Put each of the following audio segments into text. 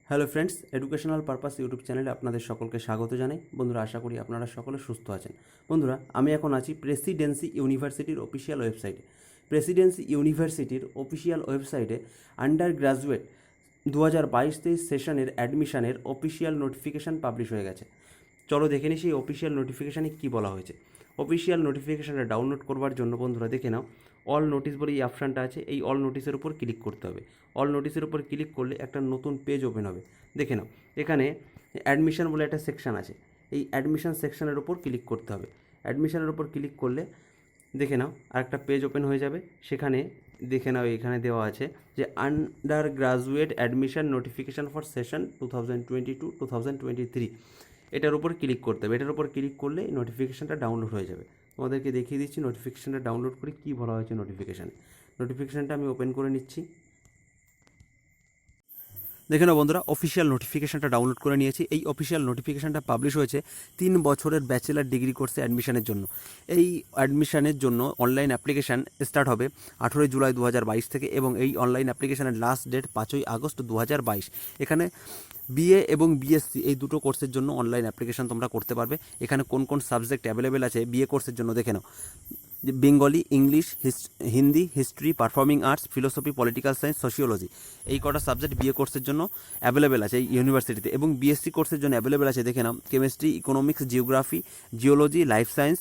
Hello friends, educational purpose YouTube চ্যানেলে আপনাদের সকলকে স্বাগত জানাই। বন্ধুরা, আশা করি আপনারা সকলে সুস্থ আছেন। বন্ধুরা, আমি এখন আছি প্রেসিডেন্সি ইউনিভার্সিটির অফিসিয়াল ওয়েবসাইটে। প্রেসিডেন্সি ইউনিভার্সিটির অফিসিয়াল ওয়েবসাইটে আন্ডার গ্র্যাজুয়েট 2022-23 সেশনের অ্যাডমিশনের অফিসিয়াল নোটিফিকেশান পাবলিশ হয়ে গেছে। চলো দেখে নিই সেই অফিসিয়াল নোটিফিকেশানে কী বলা হয়েছে। অফিসিয়াল নোটিফিকেশানটা ডাউনলোড করবার জন্য বন্ধুরা দেখে নাও, অল নোটিস বলে এই অপশানটা আছে। এই অল নোটিসের উপর ক্লিক করতে হবে। অল নোটিসের উপর ক্লিক করলে একটা নতুন পেজ ওপেন হবে। দেখে নাও, এখানে অ্যাডমিশন বলে একটা সেকশান আছে। এই অ্যাডমিশন সেকশানের উপর ক্লিক করতে হবে। অ্যাডমিশনের উপর ক্লিক করলে দেখে নাও আর একটা পেজ ওপেন হয়ে যাবে। সেখানে দেখে নাও এখানে দেওয়া আছে যে under graduate admission notification for session 2022-2023, এটার উপর ক্লিক করতে হবে। এটার উপর ক্লিক করলে এই নোটিফিকেশানটা ডাউনলোড হয়ে যাবে। তোমাদেরকে দেখিয়ে দিচ্ছি নোটিফিকেশানটা ডাউনলোড করে কী বলা হয়েছে নোটিফিকেশানে। নোটিফিকেশানটা আমি ওপেন করে নিচ্ছি। দেখে নাও বন্ধুরা, অফিসিয়াল নোটিফিকেশানটা ডাউনলোড করে নিয়েছি। এই অফিসিয়াল নোটিফিকেশানটা পাবলিশ হয়েছে 3 বছরের ব্যাচেলার ডিগ্রি কোর্সে অ্যাডমিশনের জন্য। এই অ্যাডমিশনের জন্য অনলাইন অ্যাপ্লিকেশান স্টার্ট হবে 18 জুলাই 2022 থেকে এবং এই অনলাইন অ্যাপ্লিকেশানের লাস্ট ডেট 5 আগস্ট 2022। এখানে বিএ এবং বিএসসি এই দুটো কোর্সের জন্য অনলাইন অ্যাপ্লিকেশান তোমরা করতে পারবে। এখানে কোন কোন সাবজেক্ট অ্যাভেলেবেল আছে বিএ কোর্সের জন্য দেখে নাও। Bengali, English, Hindi, history, performing arts, philosophy, political science, sociology, এই কটা সাবজেক্ট বিএ কোর্সের জন্য অ্যাভেলেবেল আছে এই ইউনিভার্সিটিতে। এবং বিএসসি কোর্সের জন্য অ্যাভেলেবেল আছে দেখে নাও chemistry, economics, geography, geology, life science,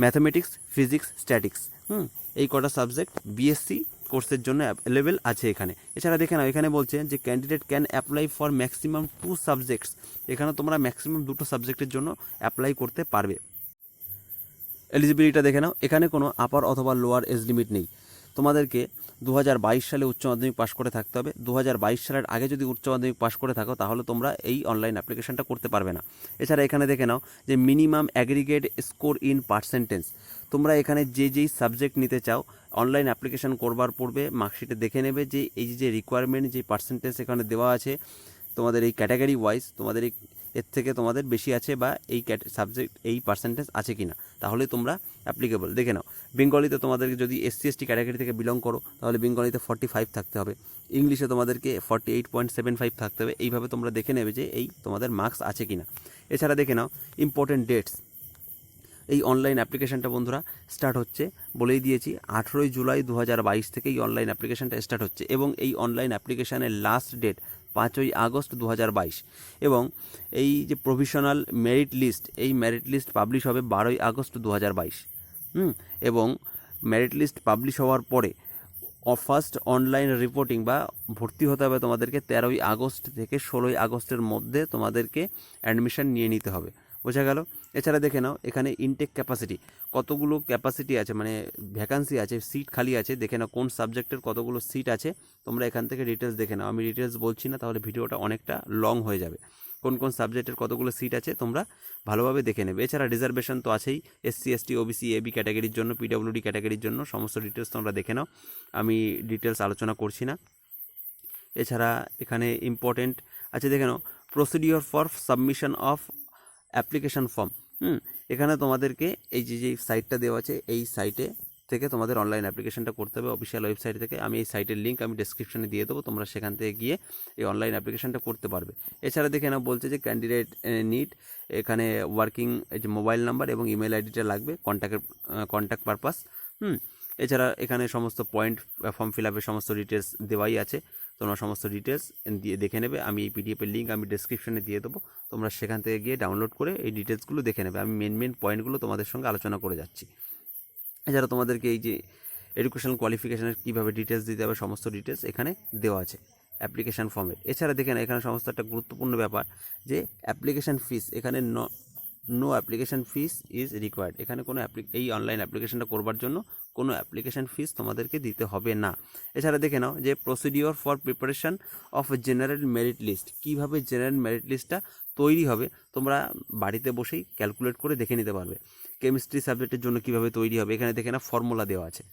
mathematics, physics, statics. এই কটা সাবজেক্ট বিএসসি কোর্সের জন্য অ্যাভেলেবেল আছে এখানে। এছাড়া দেখে নাও এখানে বলছে যে candidate can apply for maximum 2 subjects. এখানে তোমরা ম্যাক্সিমাম 2টো সাবজেক্টের জন্য অ্যাপ্লাই করতে পারবে। এলিজিবিলিটিটা দেখে নাও, এখানে কোনো আপার অথবা লোয়ার এজ লিমিট নেই। তোমাদেরকে 2022 সালে উচ্চ মাধ্যমিক পাশ করে থাকতে হবে। 2022 সালের আগে যদি উচ্চ মাধ্যমিক পাশ করে থাকো তাহলে তোমরা এই অনলাইন অ্যাপ্লিকেশনটা করতে পারবে না। এছাড়া এখানে দেখে নাও যে minimum aggregate score in percentage. তোমরা এখানে যেই সাবজেক্ট নিতে চাও অনলাইন অ্যাপ্লিকেশন করবার পূর্বে মার্কশিটে দেখে নেবে যে এই যে রিকোয়ারমেন্ট যে পার্সেন্টেজ এখানে দেওয়া আছে তোমাদের এই ক্যাটাগরি ওয়াইজ তোমাদের এর থেকে তোমাদের বেশি আছে বা এই সাবজেক্ট এই পার্সেন্টেজ আছে কি না, তাহলে তোমরা অ্যাপ্লিকেবল। দেখে নাও, বেঙ্গলিতে তোমাদেরকে যদি এসসি এসটি ক্যাটাগরি থেকে বিলং করো তাহলে বেঙ্গলিতে 45 থাকতে হবে। ইংলিশে তোমাদেরকে 48.75 থাকতে হবে। এইভাবে তোমরা দেখে নেবে যে এই তোমাদের মার্কস আছে কি না। এছাড়া দেখে নাও ইম্পর্টেন্ট ডেটস। এই অনলাইন অ্যাপ্লিকেশানটা বন্ধুরা স্টার্ট হচ্ছে বলেই দিয়েছি 18 জুলাই 2022 থেকে এই অনলাইন অ্যাপ্লিকেশানটা স্টার্ট হচ্ছে এবং এই অনলাইন অ্যাপ্লিকেশানের লাস্ট ডেট 5 আগস্ট 2022। এবং এই যে প্রভিশনাল মেরিট লিস্ট, এই মেরিট লিস্ট পাবলিশ হবে 12 আগস্ট 2022। এবং মেরিট লিস্ট পাবলিশ হওয়ার পরে ফার্স্ট অনলাইন রিপোর্টিং বা ভর্তি হতে হবে তোমাদেরকে 13 আগস্ট থেকে 16 আগস্টের মধ্যে তোমাদেরকে অ্যাডমিশন নিয়ে নিতে হবে। বোঝা গেল? এছাড়া দেখে নাও এখানে ইনটেক ক্যাপাসিটি, কতগুলো ক্যাপাসিটি আছে মানে ভ্যাকান্সি আছে, সিট খালি আছে। দেখে নাও কোন সাবজেক্টের কতগুলো সিট আছে, তোমরা এখান থেকে ডিটেলস দেখে নাও। আমি ডিটেলস বলছি না, তাহলে ভিডিওটা অনেকটা লং হয়ে যাবে। কোন কোন সাবজেক্টের কতগুলো সিট আছে তোমরা ভালোভাবে দেখে নেবে। এছাড়া রিজার্ভেশন তো আছেই, এসসি এসটি ওবিসি এবি ক্যাটাগরির জন্য, পিডব্লিউডি ক্যাটাগরির জন্য সমস্ত ডিটেলস তোমরা দেখে নাও। আমি ডিটেলস আলোচনা করছি না। এছাড়া এখানে ইম্পর্টেন্ট আছে দেখে নাও procedure for submission of application form. এখানে তোমাদেরকে এই যে সাইটটা দেওয়া আছে এই সাইটে থেকে তোমাদের অনলাইন অ্যাপ্লিকেশনটা করতে হবে অফিসিয়াল ওয়েবসাইট থেকে। আমি এই সাইটের লিঙ্ক আমি ডেসক্রিপশনে দিয়ে দেবো, তোমরা সেখান থেকে গিয়ে এই অনলাইন অ্যাপ্লিকেশনটা করতে পারবে। এছাড়া দেখে নাও বলছে যে ক্যান্ডিডেট নিড, এখানে ওয়ার্কিং যে মোবাইল নাম্বার এবং ইমেল আইডিটা লাগবে কন্ট্যাক্ট পারপাস। এছাড়া এখানে সমস্ত পয়েন্ট ফর্ম ফিল আপের সমস্ত ডিটেলস দেওয়াই আছে, তোমরা সমস্ত ডিটেলস দিয়ে দেখে নেবে। আমি এই পিডিএফের লিঙ্ক আমি ডেসক্রিপশনে দিয়ে দেবো, তোমরা সেখান থেকে গিয়ে ডাউনলোড করে এই ডিটেলসগুলো দেখে নেবে। আমি মেন পয়েন্টগুলো তোমাদের সঙ্গে আলোচনা করে যাচ্ছি। এছাড়া তোমাদেরকে এই যে এডুকেশনাল কোয়ালিফিকেশানের কীভাবে ডিটেলস দিতে হবে সমস্ত ডিটেলস এখানে দেওয়া আছে অ্যাপ্লিকেশান ফর্মের। এছাড়া দেখে না এখানে সমস্ত একটা গুরুত্বপূর্ণ ব্যাপার যে অ্যাপ্লিকেশান ফিস, এখানে no application fees is required. এখানে কোনো এই অনলাইন অ্যাপ্লিকেশানটা করবার জন্য কোনো অ্যাপ্লিকেশান ফিস তোমাদেরকে দিতে হবে না। এছাড়া দেখে নাও যে procedure for preparation of general merit list, কীভাবে জেনারেল মেরিট লিস্টটা তৈরি হবে তোমরা বাড়িতে বসেই ক্যালকুলেট করে দেখে নিতে পারবে। কেমিস্ট্রি সাবজেক্টের জন্য কীভাবে তৈরি হবে এখানে দেখে না ফর্মুলা দেওয়া আছে।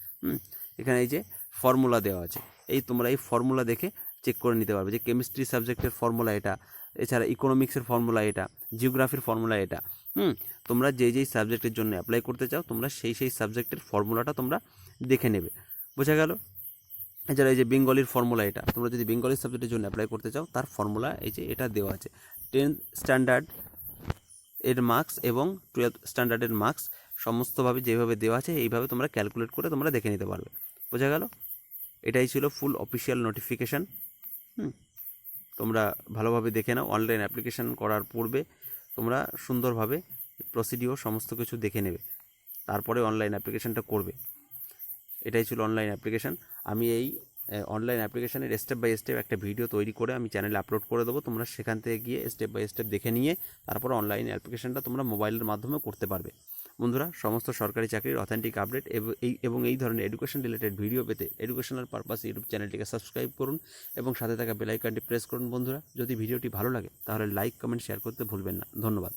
এখানে এই যে ফর্মুলা দেওয়া আছে, এই তোমরা এই ফর্মুলা দেখে চেক করে নিতে পারবে যে কেমিস্ট্রি সাবজেক্টের ফর্মুলা এটা, এছাড়া ইকোনমিক্সের ফর্মুলা এটা, জিওগ্রাফির ফর্মুলা এটা। তোমরা যেই সাবজেক্টের জন্য অ্যাপ্লাই করতে চাও তোমরা সেই সাবজেক্টের ফর্মুলাটা তোমরা দেখে নেবে। বোঝা গেল? এছাড়া এই যে বেঙ্গলির ফর্মুলা, এটা তোমরা যদি বেঙ্গলি সাবজেক্টের জন্য অ্যাপ্লাই করতে চাও তার ফর্মুলা এই যে এটা দেওয়া আছে। 10th স্ট্যান্ডার্ড এর মার্কস এবং 12th স্ট্যান্ডার্ডের মার্কস সমস্তভাবে যেভাবে দেওয়া আছে এইভাবে তোমরা ক্যালকুলেট করে তোমরা দেখে নিতে পারবে। বোঝা গেল? এটাই ছিল ফুল অফিসিয়াল নোটিফিকেশান। তোমরা ভালোভাবে দেখে নাও। অনলাইন অ্যাপ্লিকেশান করার পূর্বে তোমরা সুন্দরভাবে প্রসিডিওর সমস্ত কিছু দেখে নেবে, তারপরে অনলাইন অ্যাপ্লিকেশানটা করবে। এটাই ছিল অনলাইন অ্যাপ্লিকেশান। আমি এই অনলাইন অ্যাপ্লিকেশানের স্টেপ বাই স্টেপ একটা ভিডিও তৈরি করে আমি চ্যানেলে আপলোড করে দেবো। তোমরা সেখান থেকে গিয়ে স্টেপ বাই স্টেপ দেখে নিয়ে তারপরে অনলাইন অ্যাপ্লিকেশানটা তোমরা মোবাইলের মাধ্যমে করতে পারবে। বন্ধুরা, সমস্ত সরকারি চাকরির অথেন্টিক আপডেট এবং এই ধরনের এডুকেশন রিলেটেড ভিডিও পেতে এডুকেশনাল পারপাস ইউটিউব চ্যানেলটিকে সাবস্ক্রাইব করুন এবং সাথে থাকা বেল আইকনটি প্রেস করুন। বন্ধুরা, যদি ভিডিওটি ভালো লাগে তাহলে লাইক, কমেন্ট, শেয়ার করতে ভুলবেন না। ধন্যবাদ।